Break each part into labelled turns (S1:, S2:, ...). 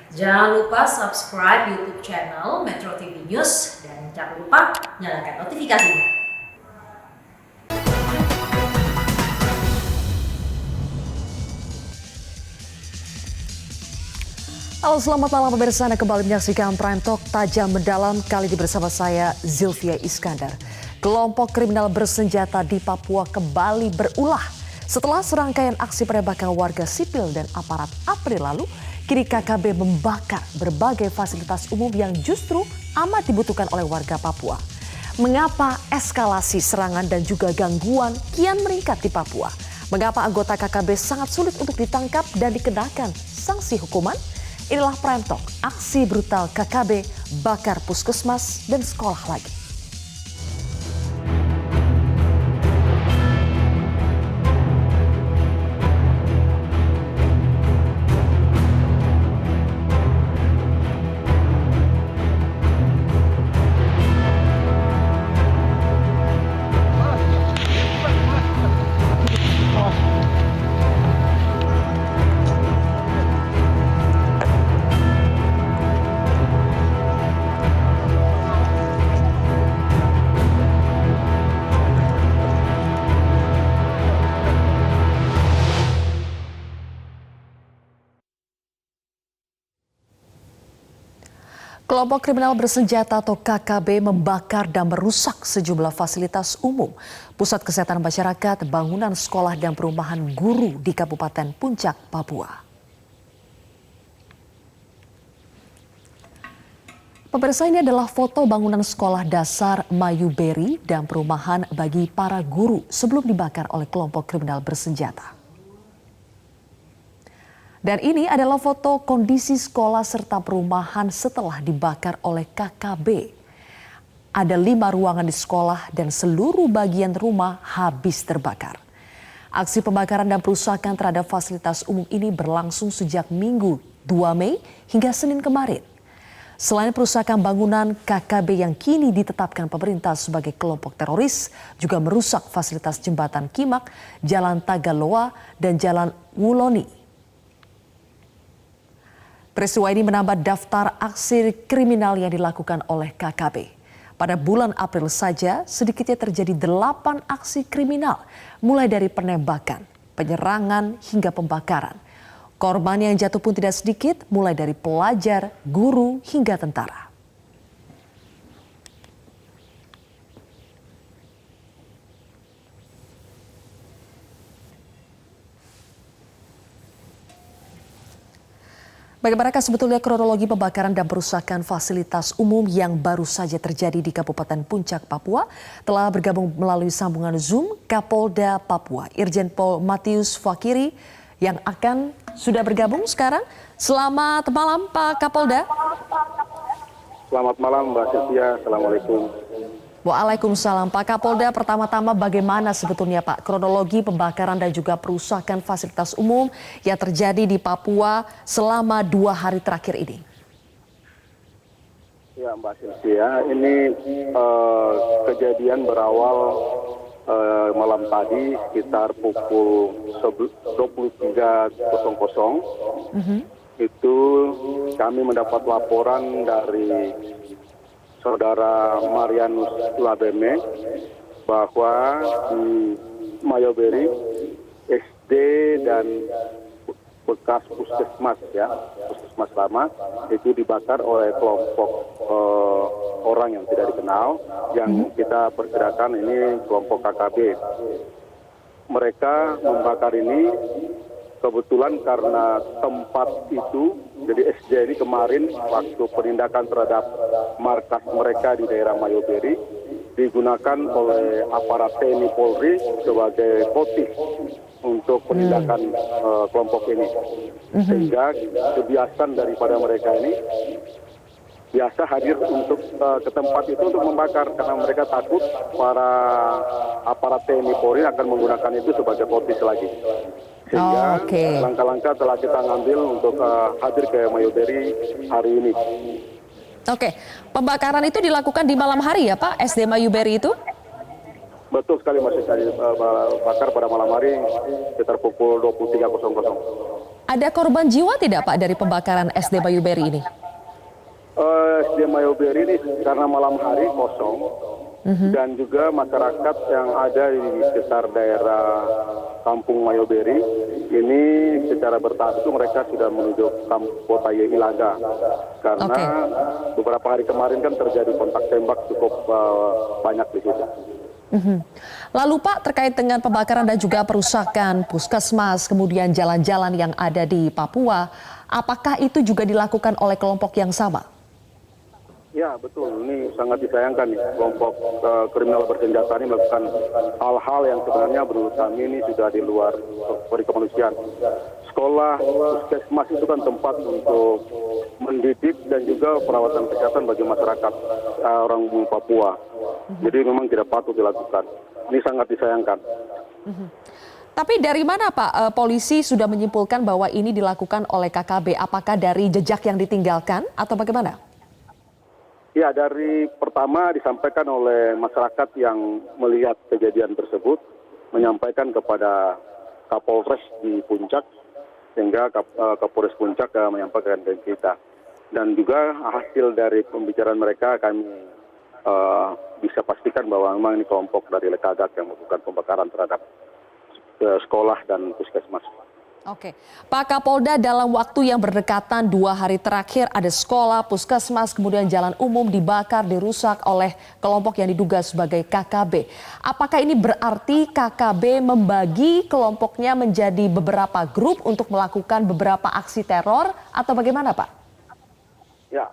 S1: Jangan lupa subscribe YouTube channel Metro TV News dan jangan lupa nyalakan notifikasinya.
S2: Halo, selamat malam pemirsa. Anda kembali menyaksikan Prime Talk Tajam Mendalam, kali ini bersama saya Zilvia Iskandar. Kelompok kriminal bersenjata di Papua kembali berulah. Setelah serangkaian aksi penembakan warga sipil dan aparat April lalu, kini KKB membakar berbagai fasilitas umum yang justru amat dibutuhkan oleh warga Papua. Mengapa eskalasi serangan dan juga gangguan kian meningkat di Papua? Mengapa anggota KKB sangat sulit untuk ditangkap dan dikenakan sanksi hukuman? Inilah Prime Talk, aksi brutal KKB bakar puskesmas dan sekolah lagi. Kelompok kriminal bersenjata atau KKB membakar dan merusak sejumlah fasilitas umum, pusat kesehatan masyarakat, bangunan sekolah dan perumahan guru di Kabupaten Puncak, Papua. Pemirsa, ini adalah foto bangunan sekolah dasar Mayuberi dan perumahan bagi para guru sebelum dibakar oleh kelompok kriminal bersenjata. Dan ini adalah foto kondisi sekolah serta perumahan setelah dibakar oleh KKB. Ada 5 ruangan di sekolah dan seluruh bagian rumah habis terbakar. Aksi pembakaran dan perusakan terhadap fasilitas umum ini berlangsung sejak Minggu 2 Mei hingga Senin kemarin. Selain perusakan bangunan, KKB yang kini ditetapkan pemerintah sebagai kelompok teroris juga merusak fasilitas jembatan Kimak, Jalan Tagaloa, dan Jalan Wuloni. Peristiwa ini menambah daftar aksi kriminal yang dilakukan oleh KKB. Pada bulan April saja, sedikitnya terjadi 8 aksi kriminal, mulai dari penembakan, penyerangan, hingga pembakaran. Korban yang jatuh pun tidak sedikit, mulai dari pelajar, guru, hingga tentara. Bagaimanakah sebetulnya kronologi pembakaran dan perusakan fasilitas umum yang baru saja terjadi di Kabupaten Puncak, Papua? Telah bergabung melalui sambungan Zoom Kapolda Papua, Irjen Pol Matius Fakiri yang sudah bergabung sekarang. Selamat malam Pak Kapolda.
S3: Selamat malam Mbak Sylvia, Assalamualaikum.
S2: Waalaikumsalam. Pak Kapolda, pertama-tama bagaimana sebetulnya Pak kronologi pembakaran dan juga perusakan fasilitas umum yang terjadi di Papua selama 2 hari terakhir ini?
S3: Ya Mbak Sylvia, ini kejadian berawal malam tadi sekitar pukul 23.00. Itu kami mendapat laporan dari Saudara Marianus Labeme bahwa di Mayoberi SD dan bekas puskesmas puskesmas lama itu dibakar oleh kelompok orang yang tidak dikenal, yang kita perkirakan ini kelompok KKB. Mereka membakar ini kebetulan karena tempat itu, jadi SD ini kemarin waktu penindakan terhadap markas mereka di daerah Mayoberi digunakan oleh aparat TNI Polri sebagai motif untuk penindakan kelompok ini. Sehingga kebiasaan daripada mereka ini biasa hadir untuk ke tempat itu untuk membakar karena mereka takut para aparat TNI Polri akan menggunakan itu sebagai motif lagi. Sehingga langkah-langkah telah kita ambil untuk hadir ke Mayoberi hari ini.
S2: Oke, pembakaran itu dilakukan di malam hari ya Pak, SD Mayuberi itu?
S3: Betul sekali, masih bakar pada malam hari sekitar pukul 23.00.
S2: Ada korban jiwa tidak Pak dari pembakaran SD Mayuberi ini?
S3: SD Mayoberi ini karena malam hari kosong dan juga masyarakat yang ada di sekitar daerah Kampung Mayoberi ini secara bertahap itu mereka sudah menuju kota Ilaga karena beberapa hari kemarin kan terjadi kontak tembak cukup banyak di situ.
S2: Lalu Pak, terkait dengan pembakaran dan juga perusakan puskesmas kemudian jalan-jalan yang ada di Papua, apakah itu juga dilakukan oleh kelompok yang sama?
S3: Ya betul, ini sangat disayangkan nih kelompok kriminal bersenjata ini melakukan hal-hal yang sebenarnya menurut kami ini sudah di luar kemanusiaan. Sekolah, puskesmas itu kan tempat untuk mendidik dan juga perawatan kesehatan bagi masyarakat orang Papua. Jadi memang tidak patut dilakukan. Ini sangat disayangkan.
S2: Tapi dari mana Pak polisi sudah menyimpulkan bahwa ini dilakukan oleh KKB? Apakah dari jejak yang ditinggalkan atau bagaimana?
S3: Ya, dari pertama disampaikan oleh masyarakat yang melihat kejadian tersebut, menyampaikan kepada Kapolres di Puncak, sehingga Kapolres Puncak menyampaikan ke kita. Dan juga hasil dari pembicaraan mereka kami bisa pastikan bahwa memang ini kelompok dari Lekagak yang melakukan pembakaran terhadap sekolah dan puskesmas.
S2: Oke, Pak Kapolda, dalam waktu yang berdekatan 2 hari terakhir ada sekolah, puskesmas, kemudian jalan umum dibakar, dirusak oleh kelompok yang diduga sebagai KKB. Apakah ini berarti KKB membagi kelompoknya menjadi beberapa grup untuk melakukan beberapa aksi teror atau bagaimana Pak?
S3: Ya,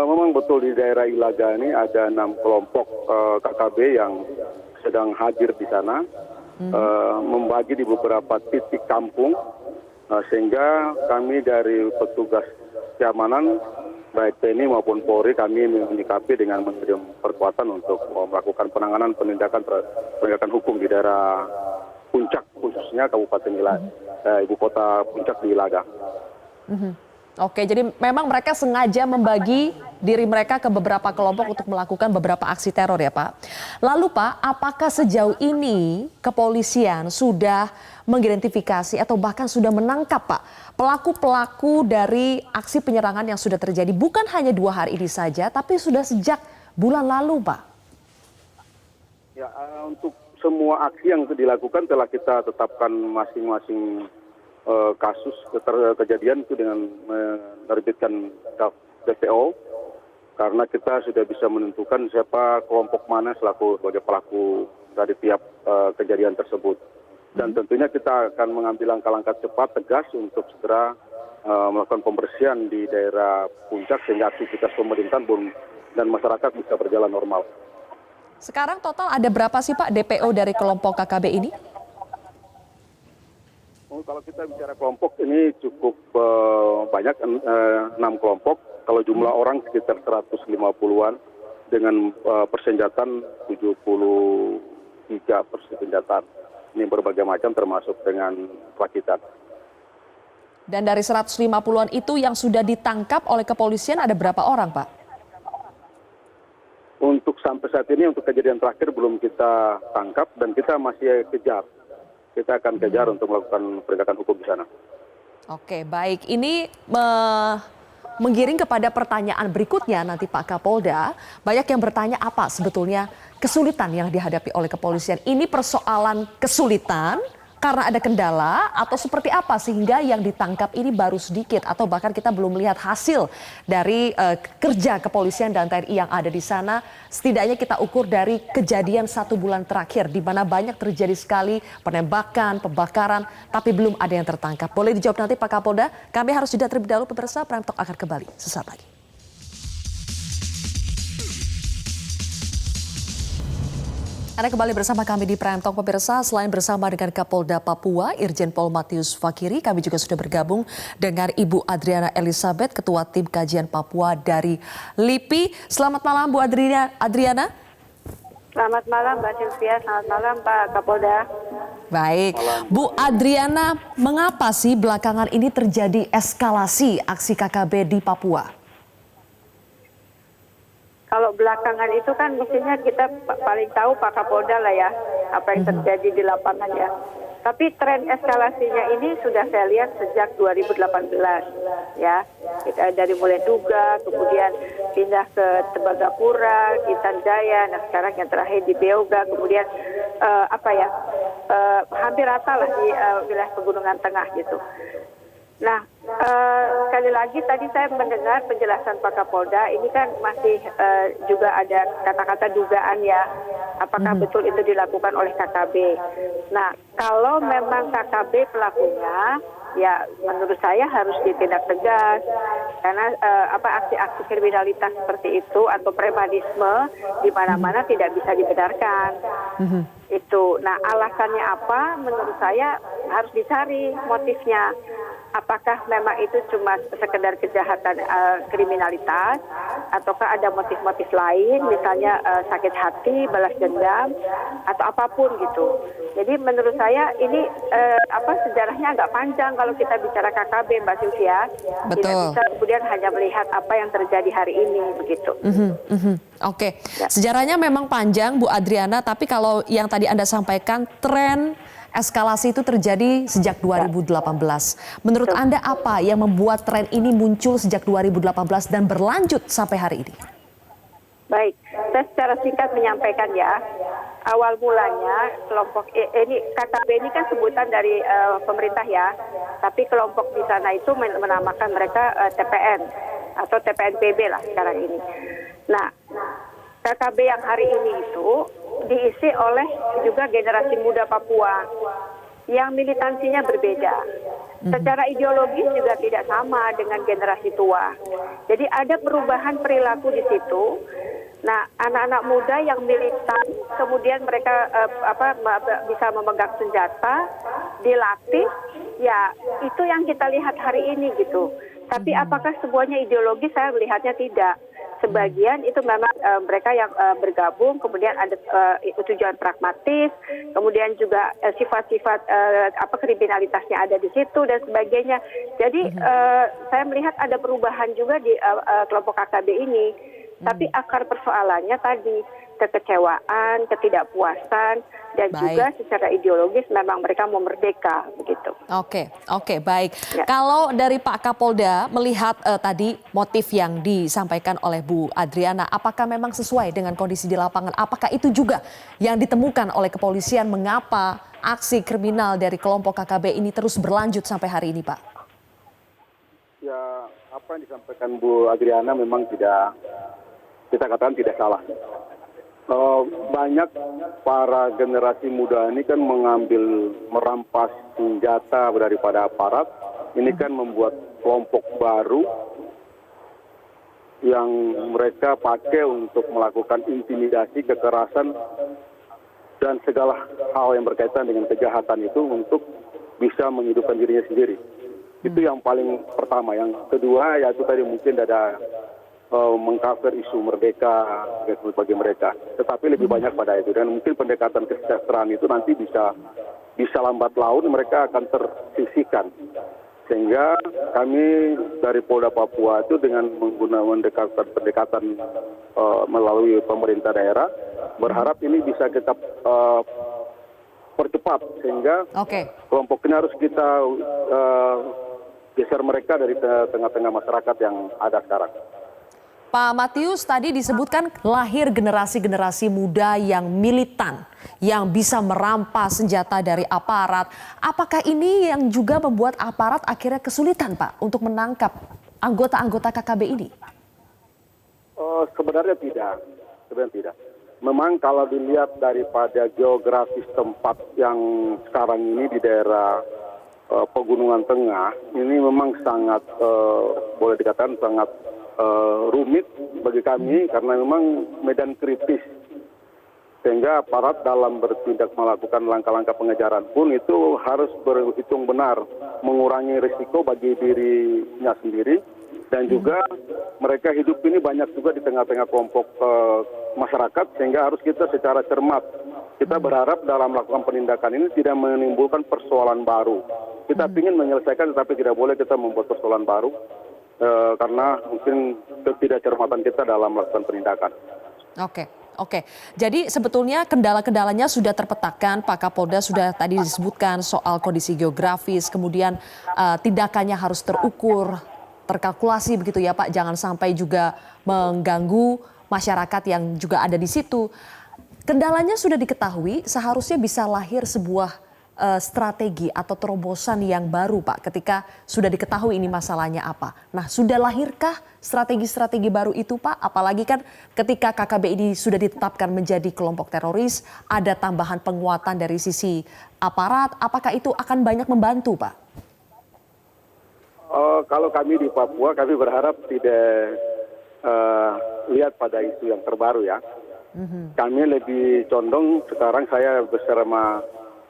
S3: memang betul di daerah Ilaga ini ada 6 kelompok KKB yang sedang hadir di sana, membagi di beberapa titik kampung. Sehingga kami dari petugas keamanan baik TNI maupun Polri kami menyikapi dengan mengirim perkuatan untuk melakukan penanganan penindakan hukum di daerah Puncak, khususnya Kabupaten Ilaga, ibu kota Puncak di Ilaga.
S2: Oke, jadi memang mereka sengaja membagi diri mereka ke beberapa kelompok untuk melakukan beberapa aksi teror ya Pak. Lalu Pak, apakah sejauh ini kepolisian sudah mengidentifikasi atau bahkan sudah menangkap Pak pelaku-pelaku dari aksi penyerangan yang sudah terjadi bukan hanya 2 hari ini saja tapi sudah sejak bulan lalu Pak?
S3: Ya, untuk semua aksi yang dilakukan telah kita tetapkan masing-masing kasus kejadian itu dengan menerbitkan DPO karena kita sudah bisa menentukan siapa kelompok mana sebagai pelaku dari tiap kejadian tersebut. Dan tentunya kita akan mengambil langkah-langkah cepat tegas untuk segera melakukan pembersihan di daerah Puncak sehingga aktivitas pemerintahan dan masyarakat bisa berjalan normal.
S2: Sekarang total ada berapa sih Pak DPO dari kelompok KKB ini?
S3: Kalau kita bicara kelompok ini cukup banyak, 6 kelompok. Kalau jumlah orang sekitar 150-an dengan persenjataan 73 persenjataan. Ini berbagai macam termasuk dengan rakitan.
S2: Dan dari 150-an itu yang sudah ditangkap oleh kepolisian ada berapa orang Pak?
S3: Untuk sampai saat ini untuk kejadian terakhir belum kita tangkap dan kita masih kejar. Kita akan kejar untuk melakukan penegakan hukum di sana.
S2: Oke, baik. Ini menggiring kepada pertanyaan berikutnya nanti Pak Kapolda. Banyak yang bertanya apa sebetulnya kesulitan yang dihadapi oleh kepolisian. Ini persoalan kesulitan karena ada kendala atau seperti apa sehingga yang ditangkap ini baru sedikit atau bahkan kita belum melihat hasil dari kerja kepolisian dan TNI yang ada di sana. Setidaknya kita ukur dari kejadian 1 bulan terakhir di mana banyak terjadi sekali penembakan, pembakaran, tapi belum ada yang tertangkap. Boleh dijawab nanti Pak Kapolda. Kami harus jeda terlebih dahulu pemirsa. Prime Talk akan kembali sesaat lagi. Anda kembali bersama kami di Prime Talk pemirsa. Selain bersama dengan Kapolda Papua, Irjen Pol Matius Fakiri, kami juga sudah bergabung dengan Ibu Adriana Elizabeth, Ketua Tim Kajian Papua dari LIPI. Selamat malam Bu Adriana.
S4: Selamat malam Mbak Sylvia, selamat malam Pak Kapolda.
S2: Baik, Bu Adriana, mengapa sih belakangan ini terjadi eskalasi aksi KKB di Papua?
S4: Kalau belakangan itu kan mestinya kita paling tahu Pak Kapolda lah ya, apa yang terjadi di lapangan ya. Tapi tren eskalasinya ini sudah saya lihat sejak 2018 ya. Kita dari mulai Duga, kemudian pindah ke Tembagapura, Intan Jaya, nah sekarang yang terakhir di Beoga, kemudian hampir rata lah di wilayah Pegunungan Tengah gitu. Nah, sekali lagi tadi saya mendengar penjelasan Pak Kapolda, ini kan masih juga ada kata-kata dugaan ya, apakah betul itu dilakukan oleh KKB. Nah, kalau memang KKB pelakunya, ya menurut saya harus ditindak tegas, karena aksi-aksi kriminalitas seperti itu atau premanisme di mana-mana tidak bisa dibenarkan. Itu. Nah, alasannya apa? Menurut saya harus dicari motifnya. Apakah memang itu cuma sekedar kejahatan kriminalitas, ataukah ada motif-motif lain, misalnya sakit hati, balas dendam, atau apapun gitu. Jadi menurut saya ini sejarahnya agak panjang kalau kita bicara KKB, Mbak Sylvia.
S2: Betul.
S4: Tidak bisa kemudian hanya melihat apa yang terjadi hari ini begitu.
S2: Oke.
S4: Ya.
S2: Sejarahnya memang panjang, Bu Adriana, tapi kalau yang tadi Anda sampaikan, tren eskalasi itu terjadi sejak 2018. Menurut Anda apa yang membuat tren ini muncul sejak 2018 dan berlanjut sampai hari ini?
S4: Baik, saya secara singkat menyampaikan ya. Awal mulanya kelompok ini KKB ini kan sebutan dari pemerintah ya, tapi kelompok di sana itu menamakan mereka TPN atau TPNPB lah sekarang ini. Nah, KKB yang hari ini itu diisi oleh juga generasi muda Papua yang militansinya berbeda. Secara ideologis juga tidak sama dengan generasi tua. Jadi ada perubahan perilaku di situ. Nah, anak-anak muda yang militan, kemudian mereka bisa memegang senjata, dilatih, ya itu yang kita lihat hari ini gitu. Tapi apakah semuanya ideologis? Saya melihatnya tidak. Sebagian itu memang mereka yang bergabung, kemudian ada tujuan pragmatis, kemudian juga sifat-sifat kriminalitasnya ada di situ dan sebagainya. Jadi saya melihat ada perubahan juga di kelompok KKB ini. Tapi akar persoalannya tadi kekecewaan, ketidakpuasan, dan juga secara ideologis memang mereka mau merdeka begitu.
S2: Oke, baik.
S4: Ya.
S2: Kalau dari Pak Kapolda melihat tadi motif yang disampaikan oleh Bu Adriana, apakah memang sesuai dengan kondisi di lapangan? Apakah itu juga yang ditemukan oleh kepolisian mengapa aksi kriminal dari kelompok KKB ini terus berlanjut sampai hari ini, Pak?
S3: Ya, apa yang disampaikan Bu Adriana memang kita katakan tidak salah. Banyak para generasi muda ini kan merampas senjata daripada aparat. Ini kan membuat kelompok baru yang mereka pakai untuk melakukan intimidasi, kekerasan, dan segala hal yang berkaitan dengan kejahatan itu untuk bisa menghidupkan dirinya sendiri. Itu yang paling pertama. Yang kedua yaitu tadi mungkin ada mengcover isu merdeka bagi mereka, tetapi lebih banyak pada itu, dan mungkin pendekatan kesejahteraan itu nanti bisa lambat laun mereka akan tersisihkan, sehingga kami dari Polda Papua itu dengan menggunakan pendekatan melalui pemerintah daerah berharap ini bisa kita percepat sehingga kelompok ini harus kita geser mereka dari tengah-tengah masyarakat yang ada sekarang.
S2: Pak Matius, tadi disebutkan lahir generasi-generasi muda yang militan, yang bisa merampas senjata dari aparat. Apakah ini yang juga membuat aparat akhirnya kesulitan, Pak, untuk menangkap anggota-anggota KKB ini?
S3: Sebenarnya tidak. Memang kalau dilihat daripada geografis tempat yang sekarang ini di daerah Pegunungan Tengah, ini memang sangat, boleh dikatakan sangat rumit bagi kami karena memang medan kritis, sehingga aparat dalam bertindak melakukan langkah-langkah pengejaran pun itu harus berhitung benar, mengurangi risiko bagi dirinya sendiri, dan juga mereka hidup ini banyak juga di tengah-tengah kelompok masyarakat, sehingga harus kita secara cermat. Kita berharap dalam melakukan penindakan ini tidak menimbulkan persoalan baru. Kita ingin menyelesaikan, tetapi tidak boleh kita membuat persoalan baru. Karena mungkin ketidakcermatan kita dalam melakukan penindakan.
S2: Oke, jadi sebetulnya kendala-kendalanya sudah terpetakan, Pak Kapolda sudah tadi disebutkan soal kondisi geografis, kemudian tindakannya harus terukur, terkalkulasi begitu ya Pak, jangan sampai juga mengganggu masyarakat yang juga ada di situ. Kendalanya sudah diketahui, seharusnya bisa lahir sebuah strategi atau terobosan yang baru Pak ketika sudah diketahui ini masalahnya apa. Nah, sudah lahirkah strategi-strategi baru itu Pak? Apalagi kan ketika KKB ini sudah ditetapkan menjadi kelompok teroris, ada tambahan penguatan dari sisi aparat, apakah itu akan banyak membantu Pak?
S3: Kalau kami di Papua, kami berharap tidak lihat pada isu yang terbaru ya. Kami lebih condong sekarang saya bersama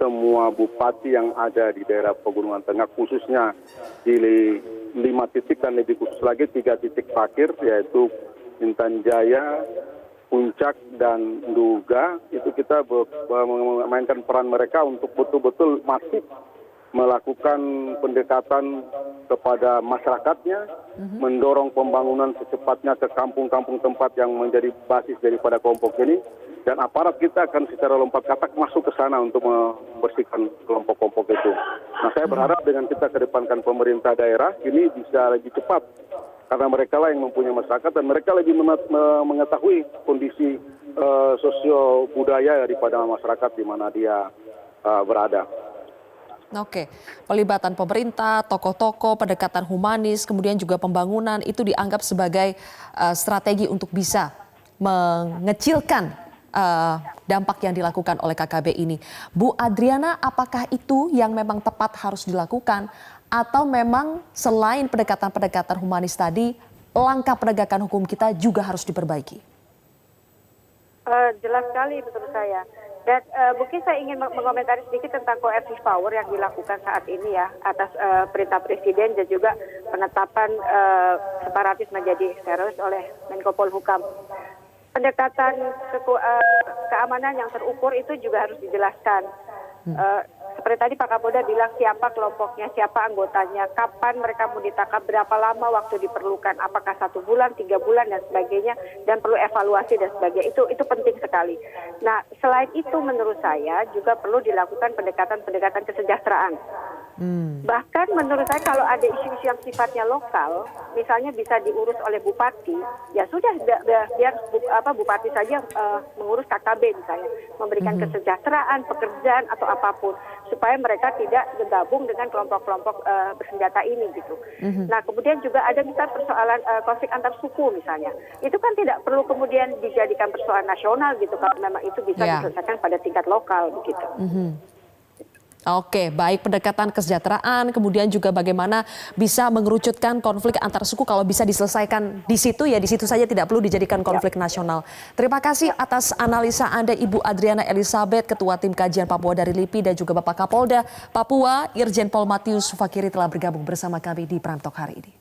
S3: semua bupati yang ada di daerah Pegunungan Tengah, khususnya di 5 titik dan lebih khusus lagi 3 titik parkir, yaitu Intan Jaya, Puncak, dan Nduga. Itu kita memainkan peran mereka untuk betul-betul masif melakukan pendekatan kepada masyarakatnya, mendorong pembangunan secepatnya ke kampung-kampung tempat yang menjadi basis daripada kelompok ini, dan aparat kita akan secara lompat katak masuk ke sana untuk membersihkan kelompok-kelompok itu. Nah, saya berharap dengan kita kedepankan pemerintah daerah ini bisa lebih cepat, karena mereka lah yang mempunyai masyarakat dan mereka lebih mengetahui kondisi sosio budaya daripada masyarakat di mana dia berada.
S2: Oke, pelibatan pemerintah, tokoh-tokoh, pendekatan humanis, kemudian juga pembangunan itu dianggap sebagai strategi untuk bisa mengecilkan dampak yang dilakukan oleh KKB ini. Bu Adriana, apakah itu yang memang tepat harus dilakukan atau memang selain pendekatan-pendekatan humanis tadi, langkah penegakan hukum kita juga harus diperbaiki?
S4: Jelas sekali menurut saya. Dan mungkin saya ingin mengomentari sedikit tentang coercive power yang dilakukan saat ini ya, atas perintah Presiden dan juga penetapan separatis menjadi teroris oleh Menko Polhukam. Pendekatan keamanan yang terukur itu juga harus dijelaskan. Seperti tadi Pak Kapolda bilang siapa kelompoknya, siapa anggotanya, kapan mereka mau ditangkap, berapa lama waktu diperlukan, apakah 1 bulan, 3 bulan dan sebagainya, dan perlu evaluasi dan sebagainya. Itu penting sekali. Nah, selain itu menurut saya juga perlu dilakukan pendekatan kesejahteraan. Bahkan menurut saya kalau ada isu-isu yang sifatnya lokal, misalnya bisa diurus oleh bupati, ya sudah biar bupati saja mengurus KKB misalnya, memberikan kesejahteraan, pekerjaan atau apapun, supaya mereka tidak bergabung dengan kelompok-kelompok bersenjata ini gitu. Nah, kemudian juga ada misalnya persoalan konflik antar suku misalnya, itu kan tidak perlu kemudian dijadikan persoalan nasional gitu kalau memang itu bisa diselesaikan pada tingkat lokal begitu.
S2: Oke, baik pendekatan kesejahteraan, kemudian juga bagaimana bisa mengerucutkan konflik antar suku kalau bisa diselesaikan di situ ya, di situ saja tidak perlu dijadikan konflik nasional. Terima kasih atas analisa Anda Ibu Adriana Elizabeth, Ketua Tim Kajian Papua dari LIPI, dan juga Bapak Kapolda Papua Irjen Pol Matius Sufakiri telah bergabung bersama kami di Prime Talk hari ini.